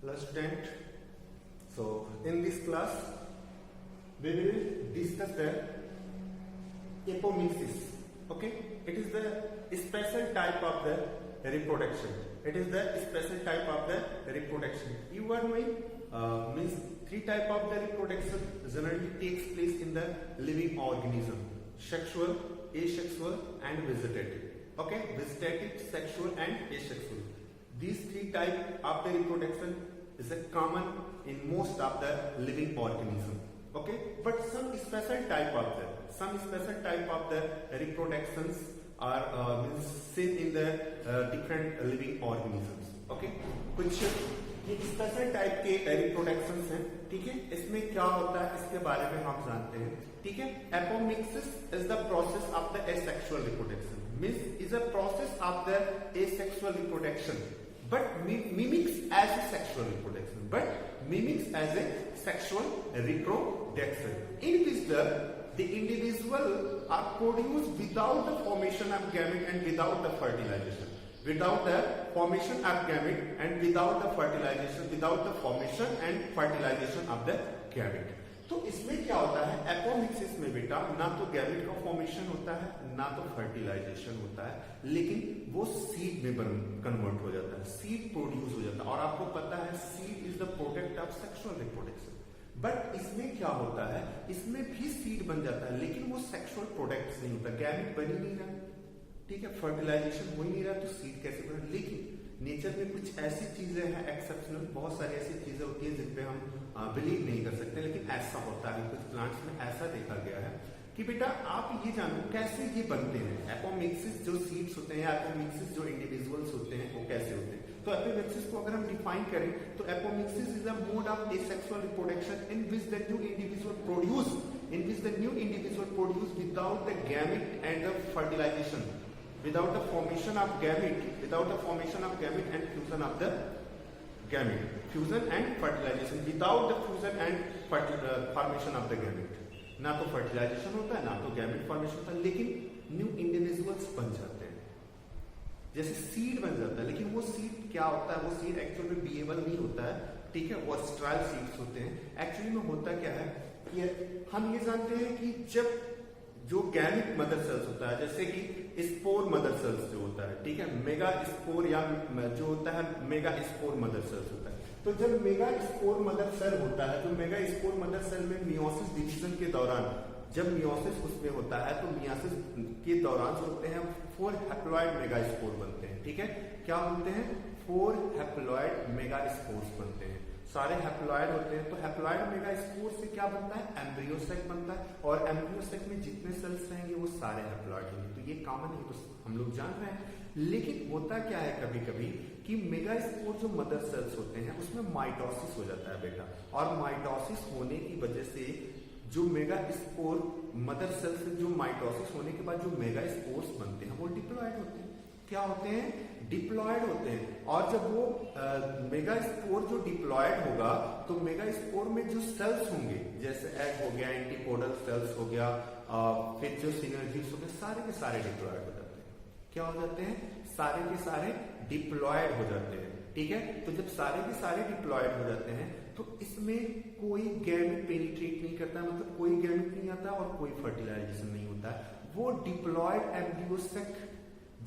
Hello student. So in this class we will discuss the apomixis. Okay, it is the special type of the reproduction. It is the special type of the reproduction. You are knowing means three type of the reproduction generally takes place in the living organism: sexual, asexual, and vegetative. Okay, vegetative, sexual, and asexual. These three type of the reproduction is a common in most of the living organism. Okay, but some special type of the reproductions are seen in the different living organisms. Okay, कुछ ये special type के reproductions हैं. ठीक है, इसमें क्या होता है इसके बारे में हम जानते हैं. ठीक है, apomixis is the process of the asexual reproduction. Means is a process of the asexual reproduction but mimics as a sexual reproduction, in which the individual are produced without the formation of gamete and without the fertilization, without the formation of gamete and without the fertilization, without the formation and fertilization of the gamete. तो इसमें क्या होता है apomixis में बेटा, ना तो gamete का फॉर्मेशन होता है ना तो फर्टिलाइजेशन होता है, लेकिन वो सीड में कन्वर्ट हो जाता है, सीड प्रोड्यूस हो जाता है. और आपको पता है seed is the product of sexual reproduction. But इसमें क्या होता है, इसमें भी सीड बन जाता है लेकिन वो सेक्सुअल प्रोडक्ट नहीं होता, गैमेट बन ही नहीं रहा. ठीक है, फर्टिलाइजेशन हो ही नहीं रहा, तो सीड कैसे बना. लेकिन नेचर में कुछ ऐसी चीजें हैं एक्सेप्शनल, बहुत सारी ऐसी चीजें होती है जिन पे हम बिलीव नहीं कर सकते, लेकिन ऐसा होता है. कुछ प्लांट्स में ऐसा देखा गया है कि बेटा आप ये जानो कैसे ये बनते हैं. एपोमिक्सिस जो सीड्स होते हैं, एपोमिक्सिस जो इंडिविजुअल्स होते हैं वो कैसे होते हैं. तो एपोमिक्सिस को अगर हम डिफाइन करें तो apomixis is a mode of asexual reproduction in which the new individual produce without the gamete and the fertilization, without the formation of gamete and fusion of the gamete, fusion and fertilization, without the fusion and formation of the gamete. ना तो fertilisation होता है ना तो gamete formation होता है, लेकिन new individuals बन जाते हैं, जैसे सीड बन जाता है. लेकिन वो सीड क्या होता है, वो सीड एक्चुअली में बीएबल नहीं होता है. ठीक है, वो स्ट्राइल सीड्स होते हैं. एक्चुअली में होता क्या है कि हम ये जानते हैं कि जब जो गैमेट मदर सेल्स होता है, जैसे कि स्पोर मदर सेल्स जो होता है, ठीक है, मेगा स्पोर या जो होता है मेगा स्पोर मदर सेल्स होता है. तो जब मेगा स्पोर मदर सेल होता है, तो मेगा स्पोर मदर सेल में मियोसिस डिवीजन के दौरान जब मियोसिस उसमें होता है तो मियोसिस के दौरान जो होते हैं 4 हैप्लॉइड मेगा स्पोर बनते हैं. ठीक है, क्या बनते हैं, 4 हैप्लॉइड मेगा स्पोर्स बनते हैं. सारे हैप्लॉइड होते हैं. तो हैप्लॉइड मेगा स्पोर से क्या बनता है, एम्ब्रियोसेक बनता है. और एम्ब्रियोसेक में जितने सेल्स रहेंगे वो सारे हैप्लॉइड होंगे. तो ये कॉमन है, तो हम लोग जान रहे हैं. लेकिन होता क्या है कभी कभी कि मेगा स्पोर जो मदर सेल्स होते हैं उसमें माइटोसिस हो जाता है बेटा. और माइटोसिस होने की वजह से जो मेगा स्पोर मदर सेल्स से जो माइटोसिस होने के बाद जो मेगा स्पोर्स बनते हैं वो डिप्लॉइड होते हैं. क्या होते हैं, डिप्लॉयड होते हैं. और जब वो मेगा स्पोर जो डिप्लॉयड होगा तो मेगा स्पोर में जो सेल्स होंगे, जैसे एग हो गया, एंटीपोडल सेल्स हो गया, फिर जो सिनर्जीज हो गए, सारे के सारे डिप्लॉयड हो जाते हैं. क्या हो जाते हैं, सारे के सारे डिप्लॉयड हो जाते हैं. ठीक है, तो जब सारे के सारे डिप्लॉयड हो जाते हैं तो इसमें कोई गैमेट पेनिट्रेट नहीं करता, मतलब कोई गैमेट नहीं आता और कोई फर्टिलाइजेशन नहीं होता. वो डिप्लॉयड एम्ब्रियोसेक,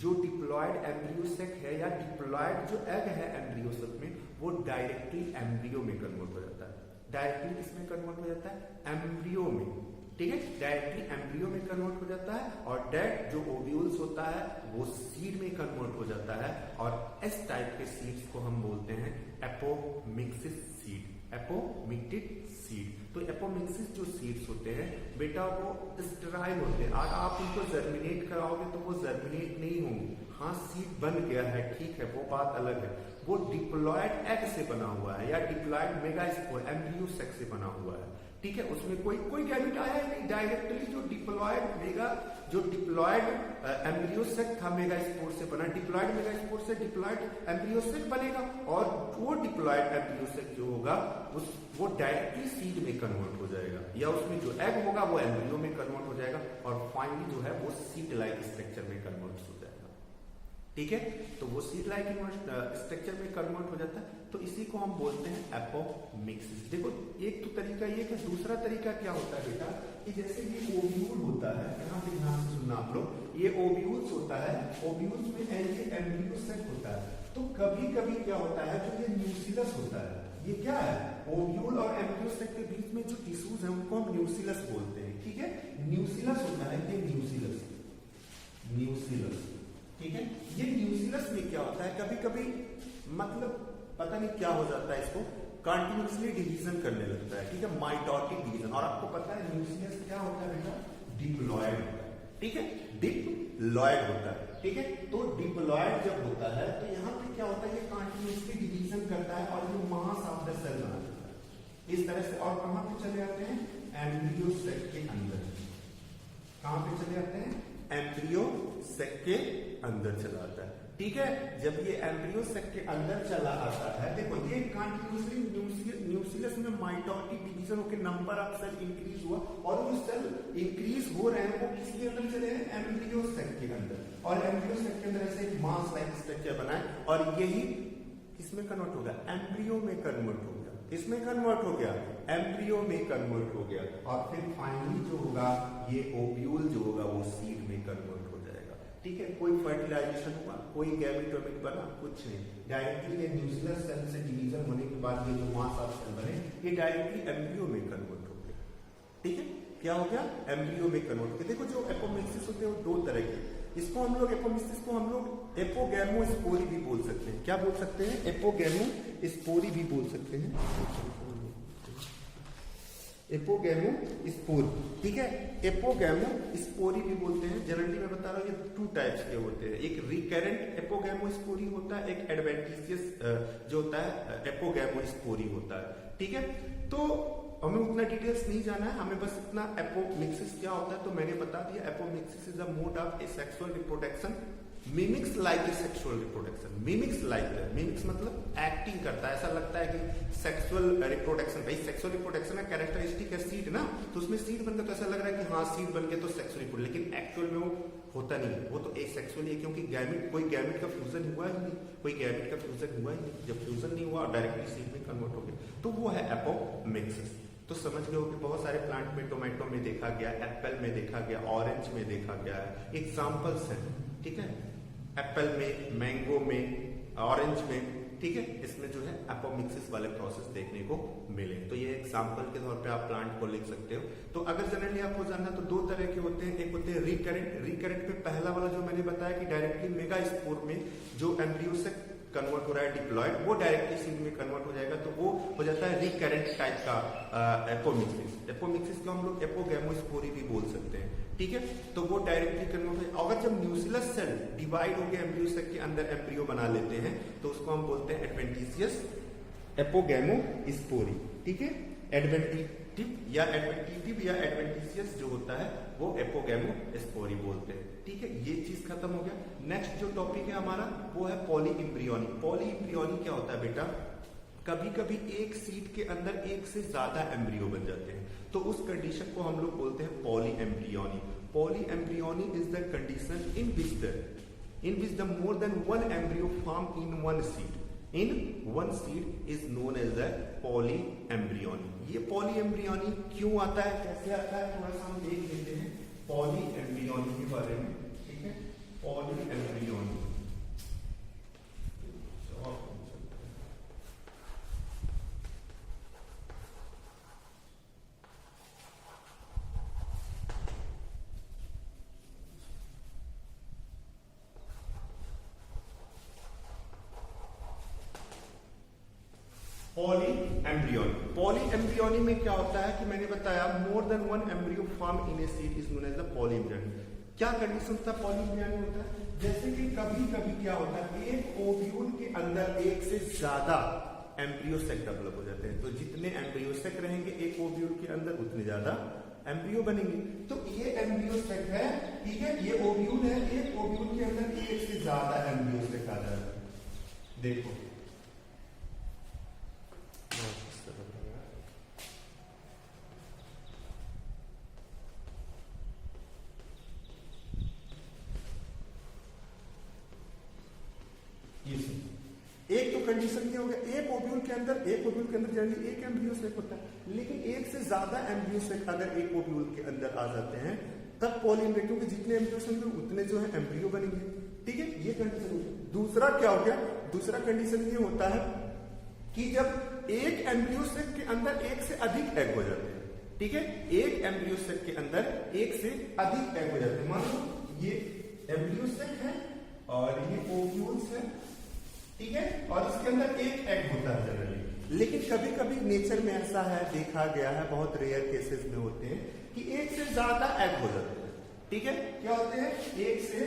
जो डिप्लॉयड एम्ब्रियोसेक है या डिप्लॉयड जो एग है एम्ब्रियोसेक में, वो डायरेक्टली एम्ब्रियो में कन्वर्ट हो जाता है. डायरेक्टली किसमें कन्वर्ट हो जाता है, एम्ब्रियो में. ठीक है, डायरेक्टली एम्ब्रियो में कन्वर्ट हो जाता है. और डेट जो ओव्यूल्स होता है वो सीड में कन्वर्ट हो जाता है. और इस टाइप के सीड्स को हम बोलते हैं एपोमिक्सिस सीड, एपोमिक्टिड सीड. तो एपोमिक्सिस जो सीड्स होते हैं बेटा वो स्टेराइल होते हैं. और आप उनको जर्मिनेट कराओगे तो वो जर्मिनेट नहीं होंगे. हाँ, सीड बन गया है, ठीक है, वो बात अलग है. वो डिप्लॉयड एग से बना हुआ है या डिप्लॉयड मेगा स्पोर एम्ब्रियोसेक से बना हुआ है. ठीक है, उसमें कोई गैमेट आया ही नहीं. डायरेक्टली जो डिप्लॉयड एम्ब्रियोसेक था मेगा स्पोर से बना, डिप्लॉयड मेगा स्पोर से डिप्लॉयड एम्ब्रियोसेक बनेगा. और वो डिप्लॉयड एम्ब्रियोसेक जो होगा वो डायरेक्टली सीड में कन्वर्ट हो जाएगा, या उसमें जो एग होगा वो एम्ब्रियो में कन्वर्ट हो जाएगा. और फाइनली जो है वो सीड लाइक स्ट्रक्चर में कन्वर्ट हो जाएगा. ठीक है, तो वो सीड लाइक स्ट्रक्चर में कन्वर्ट हो जाता है, तो इसी को हम बोलते हैं एपोमिक्सिस। देखो एक तो तरीका ये कि दूसरा तरीका क्या होता है बेटा कि जैसे ये ओव्यूल होता है, यहाँ पे ध्यान से सुनना आप लोग, ये ओव्यूल्स होता है, ओव्यूल्स में ये एम्ब्रियो सेट होता है, तो कभी कभी क्या होता है जो ये न्यूसिलस होता है, ये क्या है ओव्यूल और एम्ब्रियो सेट के बीच में जो टिश्यूज है उनको हम न्यूसिलस बोलते हैं। ठीक है, न्यूसिलस होता है, ये न्यूसिलस, न्यूसिलस, ठीक है, ये न्यूसिलस में क्या होता है कभी कभी मतलब पता नहीं क्या हो जाता है, इसको कंटिन्यूसली डिवीजन करने लगता है। ठीक है, माइटोटिक डिवीजन, और आपको पता है न्यूसिलस क्या होता है बेटा, डिप्लॉयड होता है। ठीक है, डिप्लॉयड होता है। ठीक है, तो डिप्लॉयड जब होता है तो यहाँ पे क्या होता है, ये कंटिन्यूसली डिवीजन करता है और ये मास ऑफ द सेल बना देता है इस तरह से। और कहां पे चले जाते हैं, एम्ब्रियो सेक के अंदर। कहां पे चले जाते हैं, एम्ब्रियो सेक के अंदर चला आता है। ठीक है, जब ये एम्ब्रियो सेक के अंदर चला आता है, देखो ये कंटिन्यूसली न्यूसिलस में माइटोटिक डिवीजन होकर नंबर ऑफ सेल इंक्रीज हुआ, और जो सेल इंक्रीज हो रहे हैं वो किसके अंदर चले हैं, एम्ब्रियो सेक के अंदर, और एम्ब्रियो सेक के अंदर ऐसे एक मास लाइक स्ट्रक्चर बनाए, और यही किसमें कन्वर्ट हो गया, एम्ब्रियो में कन्वर्ट हो गया, इसमें कन्वर्ट हो गया, एम्ब्रियो में कन्वर्ट हो गया, और फिर फाइनली जो होगा ये ओव्यूल जो होगा वो सीड में कन्वर्ट हो जाएगा। ठीक है, कोई फर्टिलाइजेशन हुआ, कोई गैमेट वैमेट बना, कुछ नहीं, डायरेक्टली ये न्यूसिलस सेल से डिवीजन होने के बाद ये जो मास ऑफ सेल बने ये डायरेक्टली एम्ब्रियो में कन्वर्ट हो गया। ठीक है, क्या हो गया, एम्ब्रियो में कन्वर्ट हो गया। देखो जो एपोमिक्सिस होते हैं वो दो तरह के, इसको हम लोग एपोमिक्सिस को हम लोग एपोगैमोस्पोरी भी बोल सकते हैं। क्या बोल सकते हैं, एपोगैमोस्पोरी भी बोल सकते हैं, एपोगैमोस्पोरी। ठीक है, एपोगैमोस्पोरी भी बोलते हैं। जनरली मैं बता रहा हूँ ये टू टाइप्स के होते हैं, एक रिकरेंट एपोगैमोस्पोरी होता है, एक एडवेंटिशियस जो होता है एपोगैमोस्पोरी होता है। ठीक है, तो हमें उतना डिटेल्स नहीं जाना है, हमें बस इतना एपोमिक्सिस क्या होता है तो मैंने बता दिया। Apomixis is a mode of A sexual reproduction mimics like a sexual reproduction. Mimics like, mimics मतलब एक्टिंग करता है, ऐसा लगता है कि सेक्सुअल रिप्रोडक्शन, भाई सेक्सुअल रिप्रोडक्शन का कैरेक्टरिस्टिक है सीड ना, तो उसमें सीड बनकर तो ऐसा लग रहा है कि हाँ सीड बन गया तो सेक्सुअल रिप्रोडक्शन, लेकिन एक्चुअल में वो होता नहीं है, वो तो एसेक्सुअल है, क्योंकि गैमेट, कोई गैमेट का फ्यूजन हुआ ही नहीं, कोई गैमेट का फ्यूजन हुआ ही नहीं, जब फ्यूजन नहीं हुआ और डायरेक्टली सीड में कन्वर्ट हो गया, तो वो है एपोमिक्सिस। तो समझ गए हो कि बहुत सारे प्लांट में, टोमेटो में देखा गया, एप्पल में देखा गया, ऑरेंज में देखा गया है, एग्जाम्पल्स है। ठीक है, एप्पल में, मैंगो में, ऑरेंज में, ठीक है, इसमें जो है एपोमिक्सिस वाले प्रोसेस देखने को मिले। तो ये एग्जांपल के तौर पे आप प्लांट को लिख सकते हो। तो अगर जनरली आपको जानना तो दो तरह के होते हैं, एक होते हैं रिकरेंट। रिकरेंट में पहला वाला जो मैंने बताया कि डायरेक्टली मेगास्पोर में जो एम्ब्रियो से कन्वर्ट हो रहा है डिप्लॉयड, वो डायरेक्टली सीड में कन्वर्ट हो जाएगा, तो वो हो जाता है रिकरेंट टाइप का एपोमिक्सिस। एपोमिक्सिस को हम लोग एपोगैमोस्पोरी भी बोल सकते हैं। ठीक है, तो वो डायरेक्टली कन्वर्ट हो। अगर जब न्यूसिलस सेल डिवाइड हो गया एम्ब्रियो सेल के अंदर एम्ब्रियो बना लेते हैं तो उसको हम बोलते हैं एडवेंटिशियस एपोगैमोस्पोरी। ठीक है, एडवेंटिटिव या एडवेंटिशियस जो होता है वो एपोगैमोस्पोरी बोलते हैं। ठीक है, ये चीज खत्म हो गया। नेक्स्ट जो टॉपिक है हमारा वो है पॉलीइम्ब्रियोनी। पॉलीइम्ब्रियोनी क्या होता है बेटा, कभी कभी एक सीड के अंदर एक से ज्यादा एम्ब्रियो बन जाते हैं, तो उस कंडीशन को हम लोग बोलते हैं polyembryony. Polyembryony is the condition in which the more than one embryo form in one seed is known as the polyembryony। ये पॉलीएम्ब्रियोनी क्यों आता है, कैसे आता है, थोड़ा सा हम देख लेते हैं पॉलीएम्ब्रियोनी के बारे में। ठीक है, पॉलीएम्ब्रियोनी पॉलीएम्ब्रियोनी में क्या होता है कि मैंने बताया more than one embryo form in a seed is known as the polyembryony. क्या कंडीशन था पॉलीएम्ब्रियोनी होता है, जैसे कि कभी कभी क्या होता है एक ओव्यूल के अंदर एक से ज्यादा एम्ब्रियो सेक डेवलप हो जाते हैं, तो जितने एम्ब्रियो सेक रहेंगे एक ओव्यूल के अंदर उतने ज्यादा एम्ब्रियो बनेंगे। तो ये एम्ब्रियो सेक है, ठीक है, ये ओव्यूल है, एक ओव्यूल के अंदर एक से ज्यादा एम्ब्रियो सेक आ जाता है। देखो कंडीशन ये हो गया, एक ओव्यूल के अंदर जनरली एक एम्ब्रियो सेक होता है, लेकिन एक से ज्यादा एम्ब्रियो सेक अगर एक ओव्यूल के अंदर आ जाते हैं तब पॉलीएम्ब्रियो, क्योंकि जितने एम्ब्रियो होंगे उतने जो है एम्ब्रियो बनेंगे। ठीक है, ये कंडीशन होगी। दूसरा क्या हो गया, दूसरा कंडीशन ये होता है कि जब एक एम्ब्रियो सेक के अंदर एक से अधिक एग हो जाते हैं। ठीक है, एक एम्ब्रियो सेक के अंदर एक से अधिक एग हो जाते हैं। मान लो ये एम्ब्रियो सेक है और ये ओव्यूल्स है, ठीक है, और इसके अंदर एक एग होता है जनरली। लेकिन कभी कभी नेचर में ऐसा है, देखा गया है, बहुत रेयर केसेस में होते हैं कि एक से ज्यादा एग हो जाते हैं। ठीक है, क्या होते हैं, एक से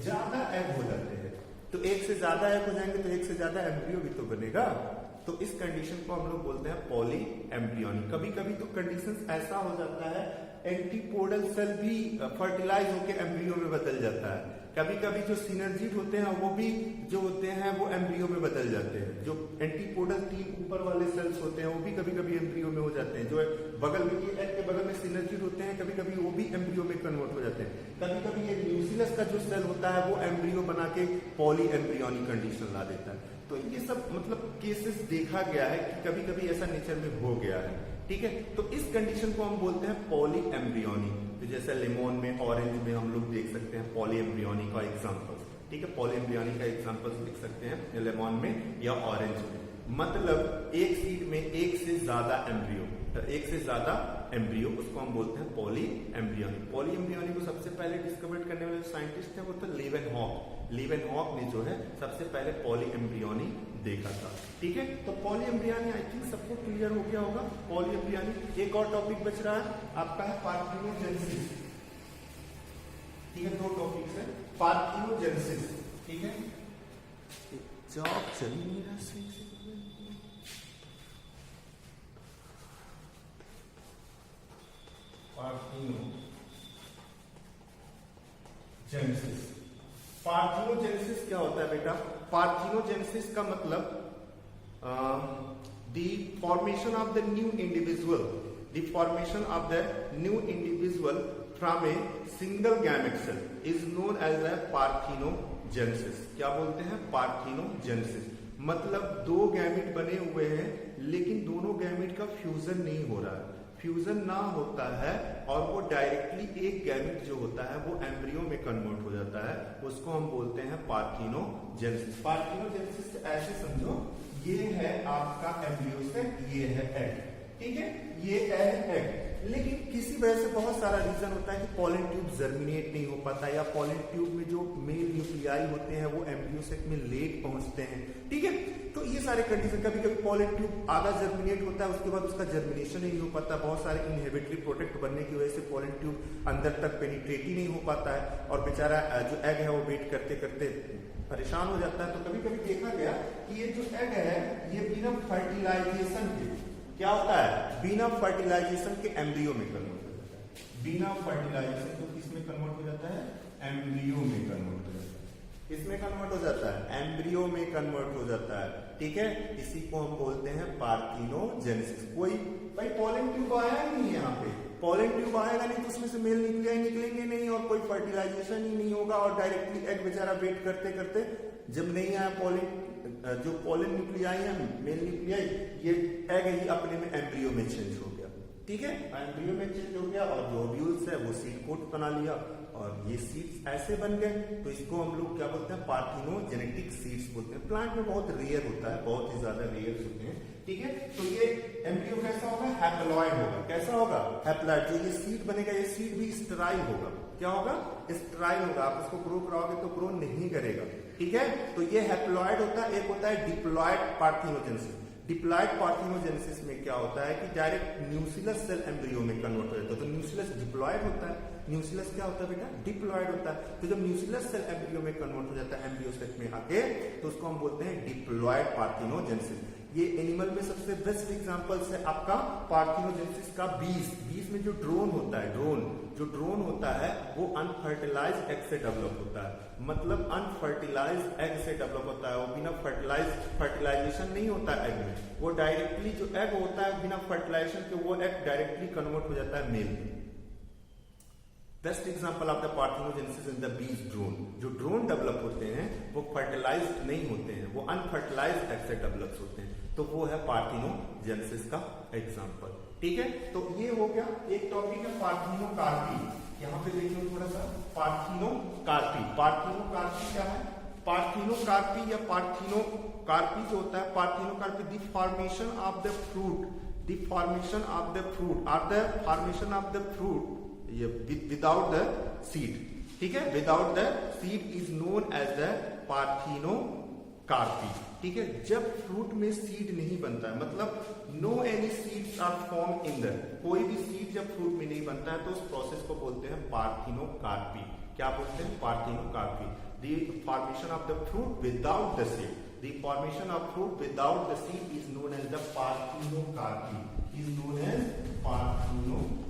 ज्यादा एग हो जाते हैं। तो एक से ज्यादा एग हो जाएंगे तो एक से ज्यादा एम्ब्रियो भी तो बनेगा। तो इस कंडीशन को हम लोग बोलते हैं पॉली एम्ब्रियोनिक। कभी कभी तो कंडीशन ऐसा हो जाता है एंटीपोडल सेल भी फर्टिलाइज होकर एम्ब्रियो में बदल जाता है। कभी कभी जो सिनर्जिड होते हैं वो भी जो होते हैं वो एम्ब्रियो में बदल जाते हैं। जो एंटीपोडल 3 ऊपर वाले सेल्स होते हैं वो भी कभी कभी एम्ब्रियो में हो जाते हैं। जो बगल में ये एग के बगल में सिनर्जिड होते हैं, कभी कभी वो भी एम्ब्रियो में कन्वर्ट हो जाते हैं। कभी कभी ये न्यूक्लियस का जो सेल होता है वो एम्ब्रियो बना के पॉली एम्ब्रियोनिक कंडीशन ला देता है। तो ये सब मतलब केसेस देखा गया है कि कभी कभी ऐसा नेचर में हो गया है। ठीक है, तो इस कंडीशन को हम बोलते हैं पॉली एम्ब्रियोनिक। तो जैसे लेमन में, ऑरेंज में हम लोग देख सकते हैं पॉली एम्ब्रियोनिक का एग्जांपल। ठीक है, पॉली एम्ब्रियोनिक का एग्जांपल देख सकते हैं लेमन में या ऑरेंज में। मतलब एक सीड में एक से ज्यादा एम्ब्रियो, एक से ज्यादा एम्ब्रियो, उसको हम बोलते हैं पॉली एम्ब्रियोनिक। पॉली एम्ब्रियोनिक को सबसे पहले डिस्कवर करने वाले साइंटिस्ट है वो तो लीवेनहॉक। लीवेनहॉक ने जो है सबसे पहले पॉली एम्ब्रियोनिक देखा था। ठीक है, तो पॉली एम्ब्रियोनिक आई थिंक सबको क्लियर हो गया होगा। पॉली एम्ब्रियोनिक, एक और टॉपिक बच रहा है आपका है पार्थिनोजेनेसिस। ठीक है, 2 टॉपिक्स है, पार्थिनोजेनेसिस। ठीक है, जॉब चल नहीं रहा सही से। पार्थिनोजेनेसिस, पार्थिनोजेनेसिस क्या होता है बेटा? पार्थिनोजेनेसिस का मतलब the formation of the new individual, the formation of the new individual from a single gamete cell is known as a parthenogenesis. क्या बोलते हैं? पार्थिनोजेनेसिस। मतलब 2 गैमेट बने हुए हैं लेकिन दोनों गैमेट का फ्यूजन नहीं हो रहा है। फ्यूजन ना होता है और वो डायरेक्टली एक गैमेट जो होता है वो एम्ब्रियो में कन्वर्ट हो जाता है, उसको हम बोलते हैं पार्थिनोजेनेसिस। पार्थिनोजेनेसिस से ऐसे समझो, ये है आपका एम्ब्रियो से, ये है एग। ठीक है, ये एग। लेकिन किसी वजह से बहुत सारा रीजन होता है कि पॉलन ट्यूब जर्मिनेट नहीं हो पाता, या पॉलन ट्यूब में जो मेल न्यूक्लियाई होते हैं वो एम्ब्रियो सेक में लेट पहुंचते हैं। ठीक है, तो ये सारे कंडीशन, कभी कभी पॉलन ट्यूब आधा जर्मिनेट होता है, उसके बाद उसका जर्मिनेशन ही नहीं हो पाता। बहुत सारे इनहेबिटरी प्रोडक्ट बनने की वजह से पॉलन ट्यूब अंदर तक पेनिट्रेट ही नहीं हो पाता है और बेचारा जो एग है वो वेट करते करते परेशान हो जाता है। तो कभी कभी देखा गया कि ये जो एग है ये बिना फर्टिलाइजेशन के क्या होता है, बिना फर्टिलाइजेशन के एम्ब्रियो में कन्वर्ट हो जाता है। बिना फर्टिलाइजेशन तो किसमें कन्वर्ट हो जाता है? एम्ब्रियो में कन्वर्ट हो जाता है। किसमें कन्वर्ट हो जाता है? एम्ब्रियो में कन्वर्ट हो जाता है। ठीक है, इसी को हम बोलते हैं पार्थिनोजेनेसिस। कोई भाई पॉलन ट्यूब आया ही नहीं है यहाँ पे, पॉलन ट्यूब आएगा नहीं तो उसमें से मेल न्यूक्लियाई निकलेंगे नहीं और कोई फर्टिलाइजेशन ही नहीं होगा और डायरेक्टली एग बेचारा वेट करते करते जब नहीं आया पॉलन, जो पॉलन न्यूक्लियाई है, मेल न्यूक्लियाई, ये एग ही अपने में एम्ब्रियो में चेंज हो गया। ठीक है, एम्ब्रियो में चेंज हो गया और जो ओव्यूल्स है वो सीड कोट बना लिया और ये सीड्स ऐसे बन गए। तो इसको हम लोग क्या बोलते हैं? पार्थिनोजेनेटिक सीड्स बोलते हैं। प्लांट में बहुत रेयर होता है, बहुत ही ज्यादा रेयर होते हैं। ठीक है, तो ये एम्ब्रियो कैसा होगा? हैप्लॉइड होगा। कैसा होगा? हैप्लॉइड। जो ये सीड बनेगा ये सीड भी स्टेराइल होगा। क्या होगा? स्टेराइल होगा। आप उसको ग्रो कराओगे तो ग्रो नहीं करेगा। ठीक है, तो ये हैप्लॉइड होता है। एक होता है डिप्लॉइड पार्थिनोजेनेसिस। डिप्लॉइड पार्थिनोजेनेसिस में क्या होता है कि डायरेक्ट न्यूक्लियस सेल एम्ब्रियो में कन्वर्ट हो जाता है। तो न्यूक्लियस डिप्लॉइड होता है, न्यूक्लियस क्या होता है बेटा? डिप्लॉइड होता है। तो जब न्यूक्लियस सेल एम्ब्रियो में कन्वर्ट हो जाता है एम्ब्रियो सेक में आके, तो उसको हम बोलते हैं डिप्लॉइड पार्थिनोजेनेसिस। ये एनिमल में सबसे बेस्ट एग्जांपल्स है आपका पार्थिनोजेनेसिस का बीज। बीज में जो ड्रोन होता है, जो ड्रोन होता है वो अनफर्टिलाइज्ड एग से डेवलप होता है। मतलब अनफर्टिलाइज्ड एग से डेवलप होता है, वो बिना फर्टिलाइजेशन नहीं होता है एग में। वो डायरेक्टली जो एग होता है बिना फर्टिलाइजेशन के वो एग डायरेक्टली कन्वर्ट हो जाता है मेल में। Best example of the parthenogenesis in the bees drone. जो ड्रोन डेवलप होते हैं वो फर्टिलाइज्ड नहीं होते हैं, वो अनफर्टिलाइज्ड एग से डेवलप होते हैं, तो वो है पार्थिनोजेनेसिस का एग्जांपल। ठीक है, तो ये हो गया एक टॉपिक है पार्थिनोकार्पी। यहाँ पे देखिए थोड़ा सा पार्थिनोकार्पी। पार्थिनोकार्पी क्या है? पार्थिनोकार्पी या पार्थिनोकार्पी जो होता है, parthenocarpy the formation of the fruit, the formation of the fruit और the formation of the fruit without the seed. ठीक है, without the seed is known as the parthenocarpy. ठीक है, जब फ्रूट में सीड नहीं बनता है, मतलब no any seeds are form in the, कोई भी सीड जब फ्रूट में नहीं बनता है तो उस प्रोसेस को बोलते हैं पार्थिनोकार्पी। क्या बोलते हैं? Parthenocarpy. The formation of the fruit without the seed, the formation of fruit without the seed is known as the parthenocarpy, is known as parthenocarpy.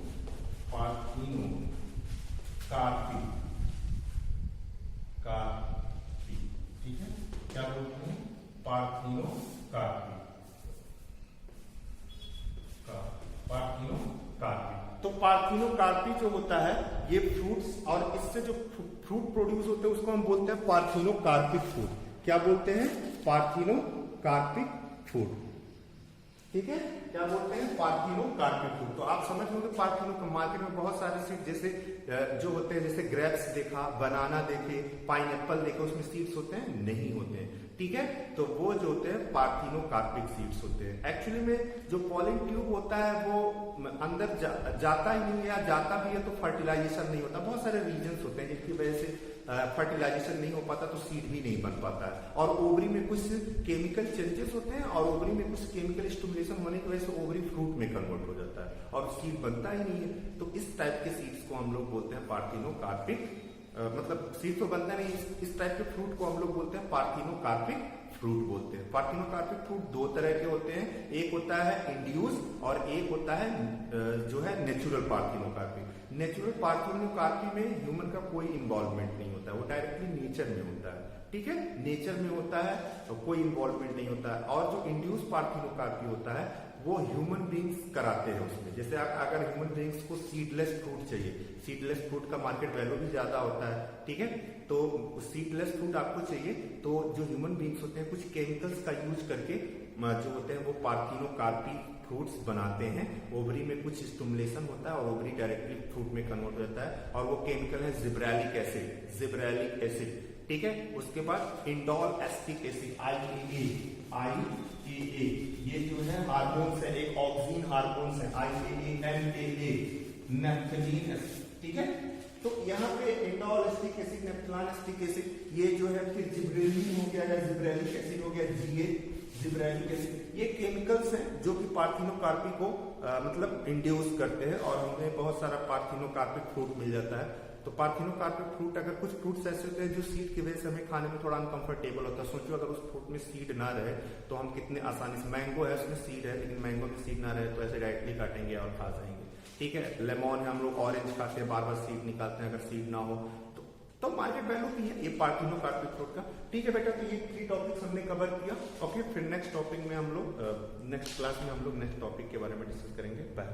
ठीक है, क्या बोलते हैं? पार्थिनोकार्पी। तो पार्थिनोकार्पी जो होता है ये फ्रूट्स और इससे जो फ्रूट प्रोड्यूस होते हैं उसको हम बोलते हैं पार्थिनोकार्पिक फूड। क्या बोलते हैं? Parthenocarpic food. ठीक है, क्या बोलते हैं? Parthenocarpic food. तो आप समझ लो कि पार्थिनो मार्केट में बहुत सारे सीड जैसे जो होते हैं, जैसे ग्रेप्स देखा, बनाना देखे, पाइनएप्पल देखे, उसमें सीड्स होते हैं? नहीं होते हैं। ठीक है, तो वो जो होते हैं पार्थिनोकार्पिक सीड्स होते हैं। एक्चुअली में जो पॉलन ट्यूब होता है वो अंदर जाता ही नहीं है, या जाता भी है तो फर्टिलाइजेशन नहीं होता। बहुत सारे रीजंस होते हैं जिसकी वजह से फर्टिलाइजेशन नहीं हो पाता, तो सीड भी नहीं बन पाता है। और ओवरी में कुछ केमिकल चेंजेस होते हैं और ओवरी में कुछ केमिकल स्टिमुलेशन होने की वजह से ओवरी फ्रूट में कन्वर्ट हो जाता है और सीड बनता ही नहीं है। तो इस टाइप के सीड्स को हम लोग बोलते हैं पार्थिनोकार्पिक, मतलब सीड तो बनता नहीं, इस टाइप के फ्रूट को हम लोग बोलते हैं पार्थिनोकार्पिक फ्रूट बोलते हैं। पार्थिनोकार्पिक फ्रूट दो तरह के होते हैं, एक होता है इंड्यूस और एक होता है जो है नेचुरल पार्थिनोकार्पी। नेचुरल पार्थिनोकार्पी में ह्यूमन का कोई इन्वॉल्वमेंट नहीं होता है, वो डायरेक्टली नेचर में होता है। ठीक है, नेचर में होता है तो कोई इन्वॉल्वमेंट नहीं होता है। और जो इंड्यूस पार्थिनोकार्पी होता है वो ह्यूमन बींग्स कराते हैं उसमें। जैसे अगर ह्यूमन बींग्स को सीडलेस फ्रूट चाहिए, सीडलेस फ्रूट का मार्केट वैल्यू भी ज्यादा होता है। ठीक है, तो सीडलेस फ्रूट आपको चाहिए तो जो ह्यूमन बींग्स होते हैं कुछ केमिकल्स का यूज करके जो होते हैं वो पार्थिनोकार्पी फ्रूट्स बनाते हैं। ओवरी में कुछ स्टिमुलेशन होता है और ओवरी डायरेक्टली फ्रूट में कन्वर्ट हो जाता है और वो केमिकल है जिब्रेलिक एसिड, जिब्रेलिक एसिड। ठीक है, उसके बाद इंडोल एस्टिक एसिड, IAA, ये जो है हार्मोन्स है, एक ऑक्सीन हार्मोन्स है, IAA, MAA, नेफ्थलीन एसिड। ठीक है, तो यहाँ पे indole acetic acid, naphthalene acetic acid, ये जो है फिर जिब्रेलिन हो गया या जिब्रेलिक एसिड हो गया, GA, जिब्रेलिक एसिड। ये केमिकल्स हैं जो कि पार्थिनोकार्पी को मतलब इंड्यूस करते हैं और हमें बहुत सारा पार्थिनोकार्पिक फ्रूट मिल जाता है। तो पार्थिनोकार्पिक फ्रूट, अगर कुछ फ्रूट्स ऐसे होते हैं जो सीड की वजह से हमें खाने में थोड़ा अनकंफर्टेबल होता है। सोचो अगर उस फ्रूट में सीड ना रहे तो हम कितने आसानी से, मैंगो है उसमें सीड है लेकिन मैंगो में सीड ना रहे तो ऐसे डायरेक्टली काटेंगे और खा जाएंगे। ठीक है, लेमन है, हम लोग ऑरेंज खाते हैं, बार बार सीड निकालते हैं, अगर सीड ना हो तो मार्केट वैल्यू भी है ये पार्थिनोकार्पिक फ्रूट का। ठीक है बेटा, तो ये 3 टॉपिक्स हमने कवर किया। ओके, फिर नेक्स्ट टॉपिक में हम लोग नेक्स्ट क्लास में हम लोग नेक्स्ट टॉपिक के बारे में डिस्कस करेंगे। बाय।